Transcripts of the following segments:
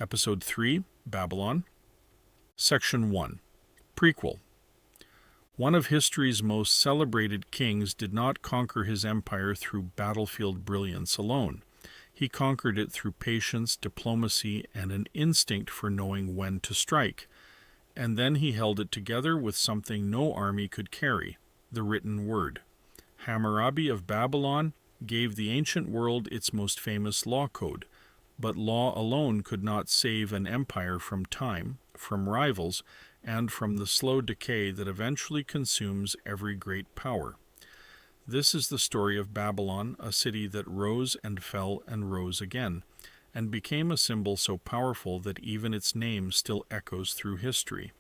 Episode 3, Babylon. Section 1, Prequel. One of history's most celebrated kings did not conquer his empire through battlefield brilliance alone. He conquered it through patience, diplomacy, and an instinct for knowing when to strike. And then he held it together with something no army could carry, the written word. Hammurabi of Babylon gave the ancient world its most famous law code, but law alone could not save an empire from time, from rivals, and from the slow decay that eventually consumes every great power. This is the story of Babylon, a city that rose and fell and rose again, and became a symbol so powerful that even its name still echoes through history.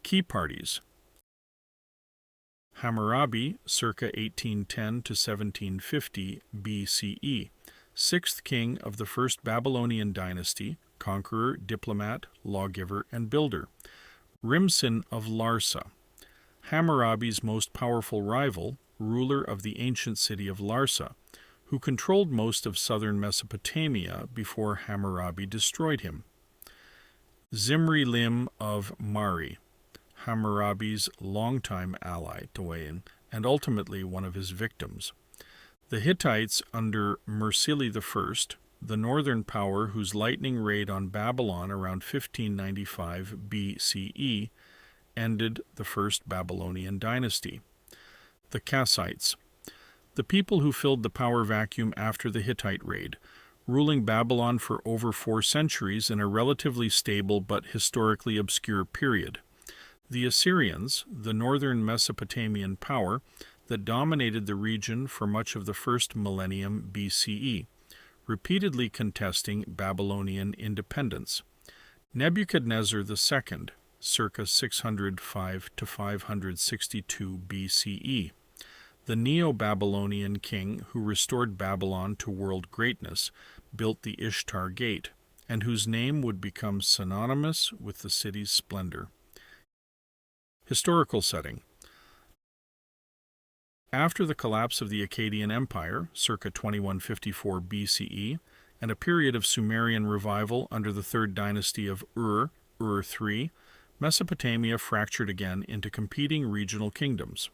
Key parties: Hammurabi, circa 1810 to 1750 BCE, sixth king of the first Babylonian dynasty, conqueror, diplomat, lawgiver, and builder. Rimsin of Larsa, Hammurabi's most powerful rival, ruler of the ancient city of Larsa, who controlled most of southern Mesopotamia before Hammurabi destroyed him. Zimri-Lim of Mari, Hammurabi's longtime ally, doyen, and ultimately one of his victims. The Hittites under Mursili I, the northern power whose lightning raid on Babylon around 1595 BCE ended the first Babylonian dynasty. The Kassites, the people who filled the power vacuum after the Hittite raid, ruling Babylon for over 4 centuries in a relatively stable but historically obscure period. The Assyrians, the northern Mesopotamian power that dominated the region for much of the first millennium BCE, repeatedly contesting Babylonian independence. Nebuchadnezzar II, circa 605 to 562 BCE, the Neo-Babylonian king who restored Babylon to world greatness, built the Ishtar Gate, and whose name would become synonymous with the city's splendor. Historical setting: after the collapse of the Akkadian Empire, circa 2154 BCE, and a period of Sumerian revival under the third dynasty of Ur III, Mesopotamia fractured again into competing regional kingdoms.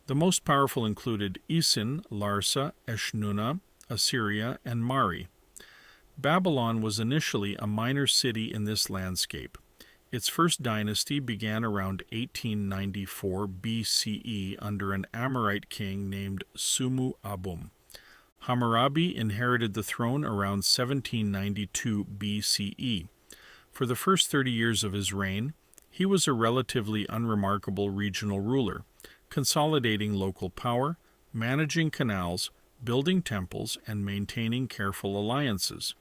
The most powerful included Isin, Larsa, Eshnunna, Assyria, and Mari. Babylon was initially a minor city in this landscape. Its first dynasty began around 1894 BCE under an Amorite king named Sumu Abum. Hammurabi inherited the throne around 1792 BCE. For the first 30 years of his reign, he was a relatively unremarkable regional ruler, consolidating local power, managing canals, building temples, and maintaining careful alliances.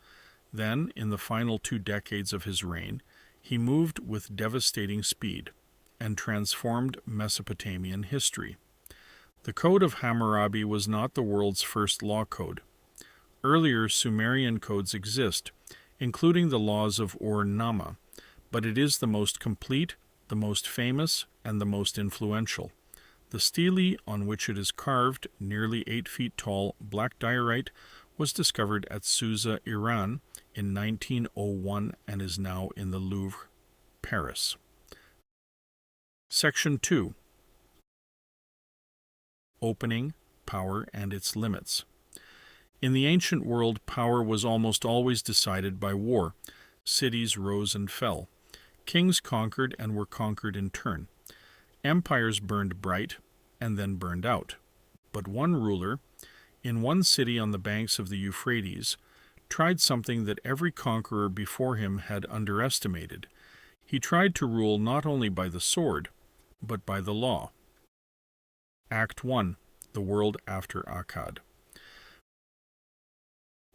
Then, in the final 2 decades of his reign, he moved with devastating speed and transformed Mesopotamian history. The Code of Hammurabi was not the world's first law code. Earlier Sumerian codes exist, including the laws of Ur-Namma, but it is the most complete, the most famous, and the most influential. The stele on which it is carved, nearly 8 feet tall black diorite, was discovered at Susa, Iran, in 1901 and is now in the Louvre, Paris. Section 2. Opening, power, and its limits. In the ancient world, power was almost always decided by war. Cities rose and fell. Kings conquered and were conquered in turn. Empires burned bright and then burned out. But one ruler, in one city on the banks of the Euphrates, tried something that every conqueror before him had underestimated. He tried to rule not only by the sword, but by the law. Act 1. The World After Akkad.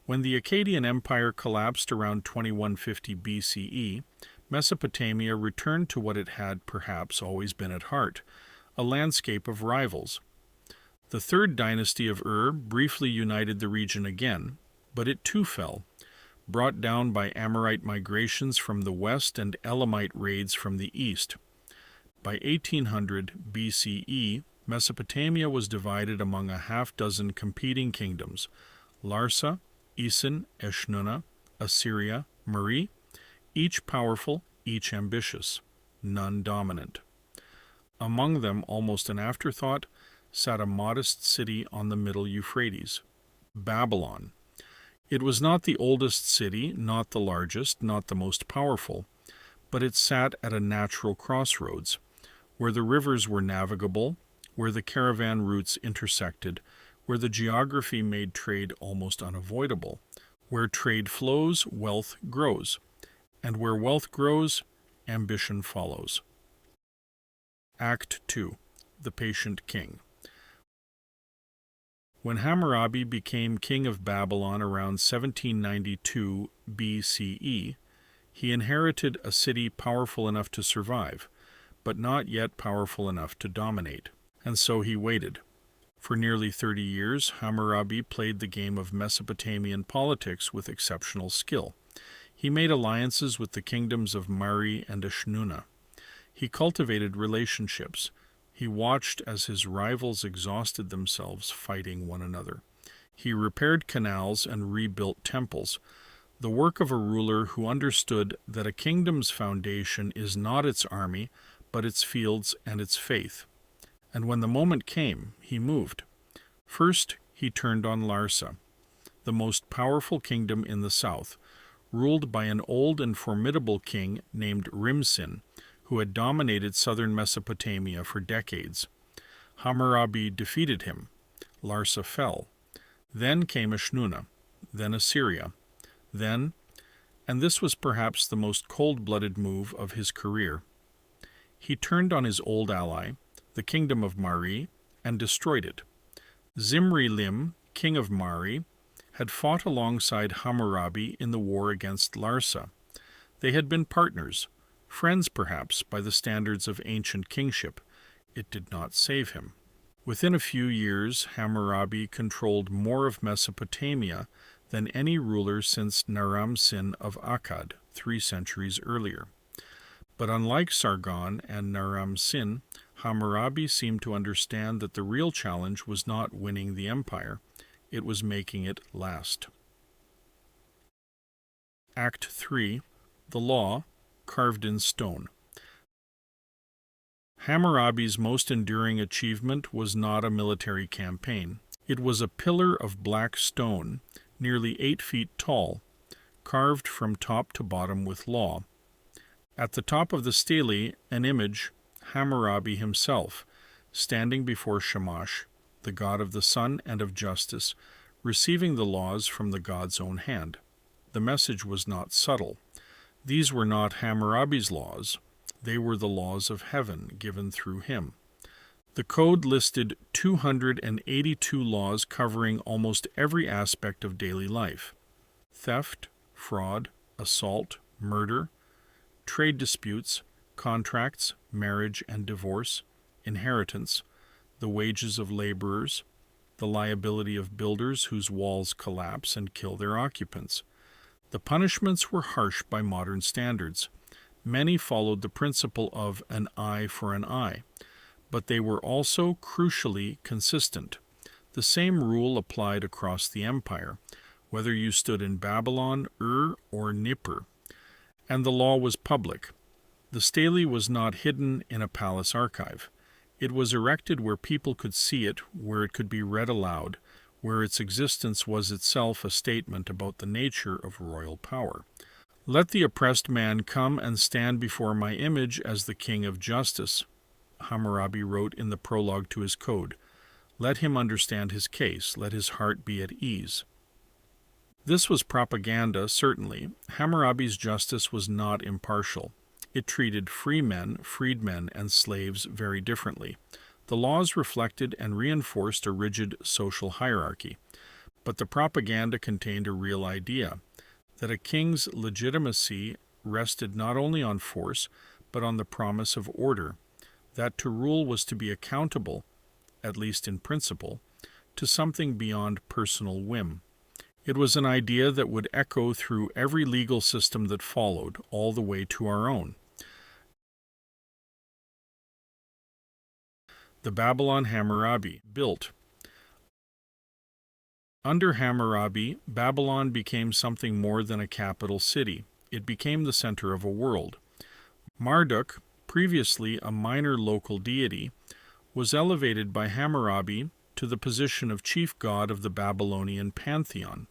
When the Akkadian Empire collapsed around 2150 BCE, Mesopotamia returned to what it had perhaps always been at heart, a landscape of rivals. The third dynasty of Ur briefly united the region again, but it too fell, brought down by Amorite migrations from the west and Elamite raids from the east. By 1800 BCE, Mesopotamia was divided among a half-dozen competing kingdoms: Larsa, Isin, Eshnunna, Assyria, Mari, each powerful, each ambitious, none dominant. Among them, almost an afterthought, sat a modest city on the middle Euphrates, Babylon. It was not the oldest city, not the largest, not the most powerful, but it sat at a natural crossroads, where the rivers were navigable, where the caravan routes intersected, where the geography made trade almost unavoidable. Where trade flows, wealth grows, and where wealth grows, ambition follows. Act 2. The Patient King. When Hammurabi became king of Babylon around 1792 BCE, he inherited a city powerful enough to survive, but not yet powerful enough to dominate. And so he waited. For nearly 30 years, Hammurabi played the game of Mesopotamian politics with exceptional skill. He made alliances with the kingdoms of Mari and Ashnuna. He cultivated relationships. He watched as his rivals exhausted themselves fighting one another. He repaired canals and rebuilt temples, the work of a ruler who understood that a kingdom's foundation is not its army, but its fields and its faith. And when the moment came, he moved. First, he turned on Larsa, the most powerful kingdom in the south, ruled by an old and formidable king named Rimsin, who had dominated southern Mesopotamia for decades. Hammurabi defeated him. Larsa fell. Then came Ashnuna, then Assyria, then, and this was perhaps the most cold-blooded move of his career, he turned on his old ally, the kingdom of Mari, and destroyed it. Zimri-Lim, king of Mari, had fought alongside Hammurabi in the war against Larsa. They had been partners, friends perhaps by the standards of ancient kingship. It did not save him. Within a few years, Hammurabi controlled more of Mesopotamia than any ruler since Naram-Sin of Akkad, 3 centuries earlier. But unlike Sargon and Naram-Sin, Hammurabi seemed to understand that the real challenge was not winning the empire, it was making it last. Act 3. The Law, Carved in Stone. Hammurabi's most enduring achievement was not a military campaign. It was a pillar of black stone, nearly 8 feet tall, carved from top to bottom with law. At the top of the stele, an image, Hammurabi himself, standing before Shamash, the god of the sun and of justice, receiving the laws from the god's own hand. The message was not subtle. These were not Hammurabi's laws. They were the laws of heaven given through him. The code listed 282 laws covering almost every aspect of daily life: theft, fraud, assault, murder, trade disputes, contracts, marriage and divorce, inheritance, the wages of laborers, the liability of builders whose walls collapse and kill their occupants. The punishments were harsh by modern standards. Many followed the principle of an eye for an eye, but they were also crucially consistent. The same rule applied across the empire, whether you stood in Babylon, Ur, or Nippur. And the law was public. The stele was not hidden in a palace archive. It was erected where people could see it, where it could be read aloud, where its existence was itself a statement about the nature of royal power. Let the oppressed man come and stand before my image as the king of justice, Hammurabi wrote in the prologue to his code. Let him understand his case. Let his heart be at ease. This was propaganda, certainly. Hammurabi's justice was not impartial. It treated free men, freedmen, and slaves very differently. The laws reflected and reinforced a rigid social hierarchy. But the propaganda contained a real idea, that a king's legitimacy rested not only on force, but on the promise of order, that to rule was to be accountable, at least in principle, to something beyond personal whim. It was an idea that would echo through every legal system that followed, all the way to our own. The Babylon Hammurabi built Under Hammurabi, Babylon became something more than a capital city. It became the center of a world. Marduk, previously a minor local deity, was elevated by Hammurabi to the position of chief god of the Babylonian pantheon.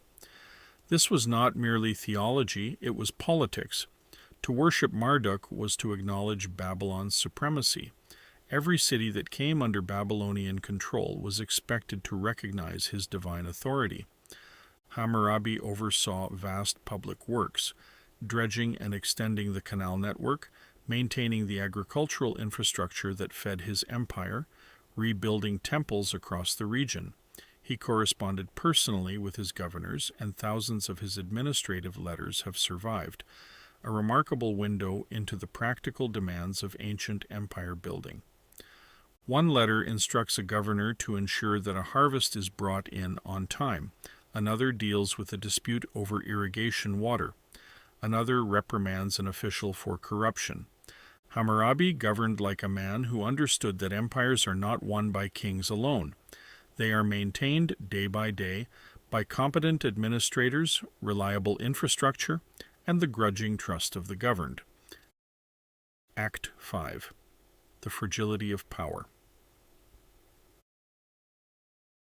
This was not merely theology, it was politics. To worship Marduk was to acknowledge Babylon's supremacy. Every city that came under Babylonian control was expected to recognize his divine authority. Hammurabi oversaw vast public works, dredging and extending the canal network, maintaining the agricultural infrastructure that fed his empire, rebuilding temples across the region. He corresponded personally with his governors, and thousands of his administrative letters have survived, a remarkable window into the practical demands of ancient empire building. One letter instructs a governor to ensure that a harvest is brought in on time. Another deals with a dispute over irrigation water. Another reprimands an official for corruption. Hammurabi governed like a man who understood that empires are not won by kings alone. They are maintained day by day by competent administrators, reliable infrastructure, and the grudging trust of the governed. Act 5. The Fragility of Power.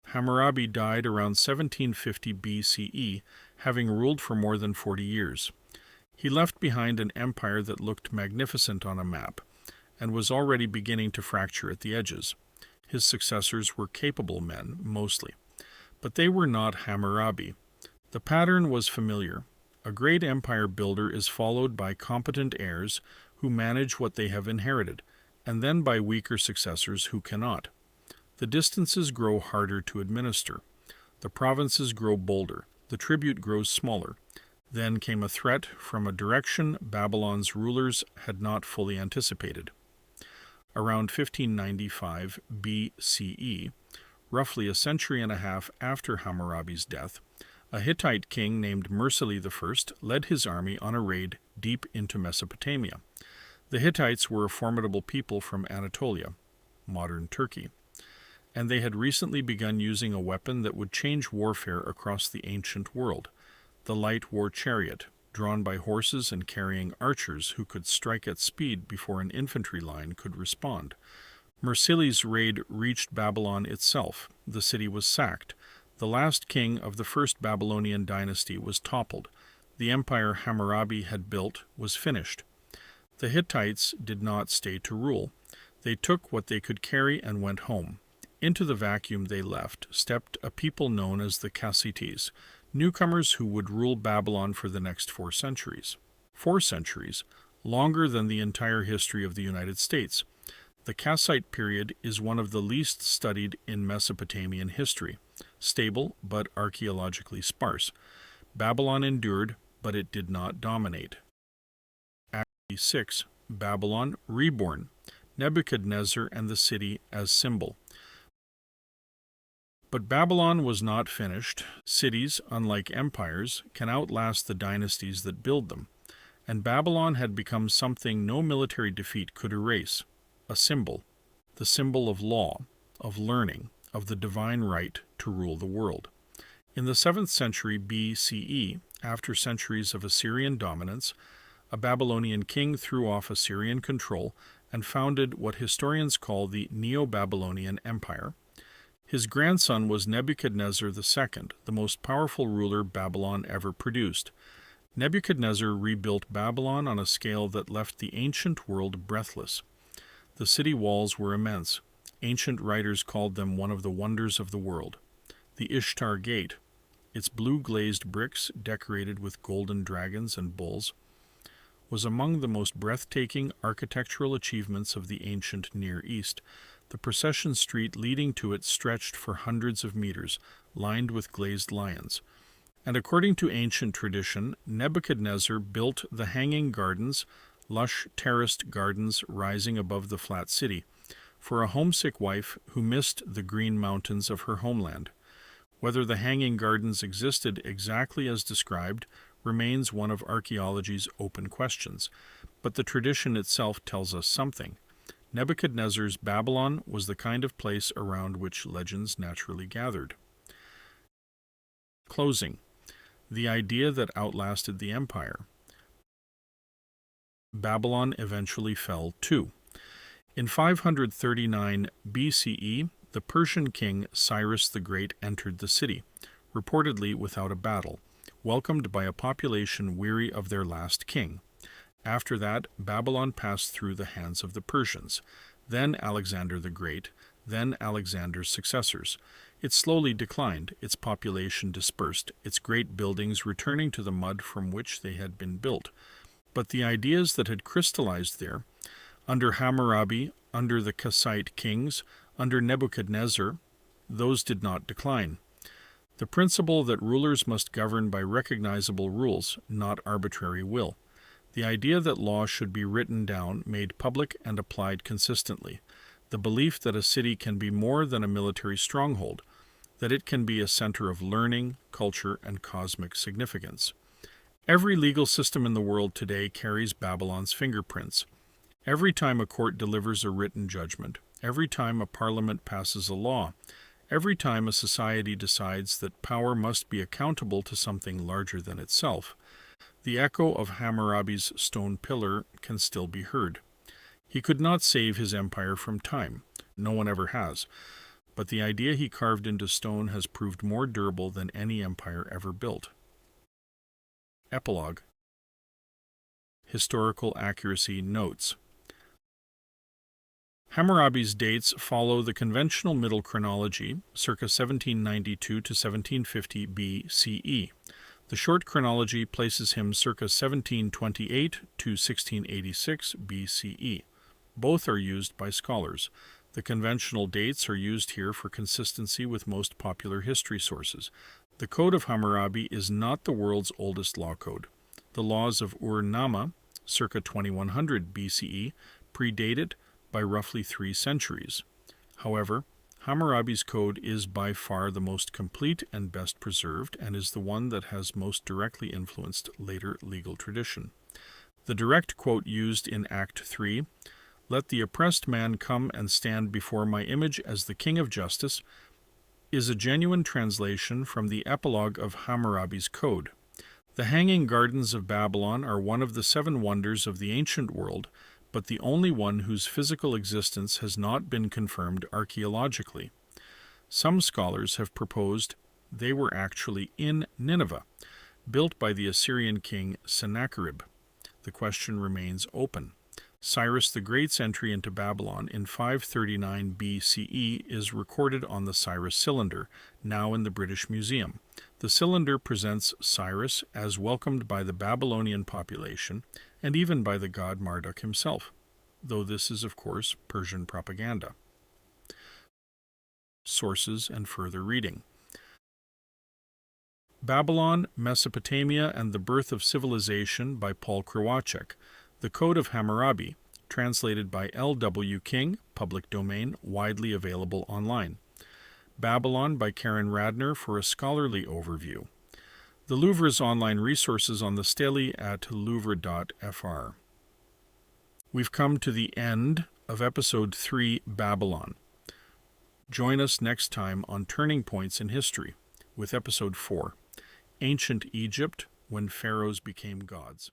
Hammurabi died around 1750 BCE, having ruled for more than 40 years. He left behind an empire that looked magnificent on a map, and was already beginning to fracture at the edges. His successors were capable men, mostly, but they were not Hammurabi. The pattern was familiar. A great empire builder is followed by competent heirs who manage what they have inherited, and then by weaker successors who cannot. The distances grow harder to administer. The provinces grow bolder. The tribute grows smaller. Then came a threat from a direction Babylon's rulers had not fully anticipated. Around 1595 BCE, roughly a century and a half after Hammurabi's death, a Hittite king named Mursili I led his army on a raid deep into Mesopotamia. The Hittites were a formidable people from Anatolia, modern Turkey, and they had recently begun using a weapon that would change warfare across the ancient world, the light war chariot, drawn by horses and carrying archers who could strike at speed before an infantry line could respond. Mursili's raid reached Babylon itself. The city was sacked. The last king of the first Babylonian dynasty was toppled. The empire Hammurabi had built was finished. The Hittites did not stay to rule. They took what they could carry and went home. Into the vacuum they left stepped a people known as the Kassites, newcomers who would rule Babylon for the next 4 centuries. 4 centuries, longer than the entire history of the United States. The Kassite period is one of the least studied in Mesopotamian history, stable but archaeologically sparse. Babylon endured, but it did not dominate. Act 6. Babylon reborn. Nebuchadnezzar and the city as symbol. But Babylon was not finished. Cities, unlike empires, can outlast the dynasties that build them, and Babylon had become something no military defeat could erase, a symbol, the symbol of law, of learning, of the divine right to rule the world. In the 7th century BCE, after centuries of Assyrian dominance, a Babylonian king threw off Assyrian control and founded what historians call the Neo-Babylonian Empire. His grandson was Nebuchadnezzar II, the most powerful ruler Babylon ever produced. Nebuchadnezzar rebuilt Babylon on a scale that left the ancient world breathless. The city walls were immense. Ancient writers called them one of the wonders of the world. The Ishtar Gate, its blue-glazed bricks decorated with golden dragons and bulls, was among the most breathtaking architectural achievements of the ancient Near East. The procession street leading to it stretched for hundreds of meters, lined with glazed lions. And according to ancient tradition, Nebuchadnezzar built the Hanging Gardens, lush terraced gardens rising above the flat city, for a homesick wife who missed the green mountains of her homeland. Whether the Hanging Gardens existed exactly as described remains one of archaeology's open questions, but the tradition itself tells us something. Nebuchadnezzar's Babylon was the kind of place around which legends naturally gathered. Closing. The idea that outlasted the empire. Babylon eventually fell too. In 539 BCE, the Persian king Cyrus the Great entered the city, reportedly without a battle, welcomed by a population weary of their last king. After that, Babylon passed through the hands of the Persians, then Alexander the Great, then Alexander's successors. It slowly declined, its population dispersed, its great buildings returning to the mud from which they had been built. But the ideas that had crystallized there, under Hammurabi, under the Kassite kings, under Nebuchadnezzar, those did not decline. The principle that rulers must govern by recognizable rules, not arbitrary will. The idea that law should be written down, made public, and applied consistently. The belief that a city can be more than a military stronghold, that it can be a center of learning, culture, and cosmic significance. Every legal system in the world today carries Babylon's fingerprints. Every time a court delivers a written judgment, every time a parliament passes a law, every time a society decides that power must be accountable to something larger than itself, the echo of Hammurabi's stone pillar can still be heard. He could not save his empire from time. No one ever has. But the idea he carved into stone has proved more durable than any empire ever built. Epilogue. Historical accuracy notes. Hammurabi's dates follow the conventional middle chronology, circa 1792 to 1750 BCE. The short chronology places him circa 1728 to 1686 BCE. Both are used by scholars. The conventional dates are used here for consistency with most popular history sources. The Code of Hammurabi is not the world's oldest law code. The laws of Ur-Nama, circa 2100 BCE, predate it by roughly 3 centuries. However, Hammurabi's code is by far the most complete and best preserved, and is the one that has most directly influenced later legal tradition. The direct quote used in Act 3, "Let the oppressed man come and stand before my image as the king of justice," is a genuine translation from the epilogue of Hammurabi's code. The Hanging Gardens of Babylon are one of the 7 wonders of the ancient world, but the only one whose physical existence has not been confirmed archaeologically. Some scholars have proposed they were actually in Nineveh, built by the Assyrian king Sennacherib. The question remains open. Cyrus the Great's entry into Babylon in 539 BCE is recorded on the Cyrus cylinder, now in the British Museum. The cylinder presents Cyrus as welcomed by the Babylonian population, and even by the god Marduk himself, though this is, of course, Persian propaganda. Sources and further reading. Babylon, Mesopotamia, and the Birth of Civilization by Paul Krawacek. The Code of Hammurabi, translated by L.W. King, public domain, widely available online. Babylon by Karen Radner for a scholarly overview. The Louvre's online resources on the stele at louvre.fr. We've come to the end of Episode 3, Babylon. Join us next time on Turning Points in History with Episode 4, Ancient Egypt, when Pharaohs became gods.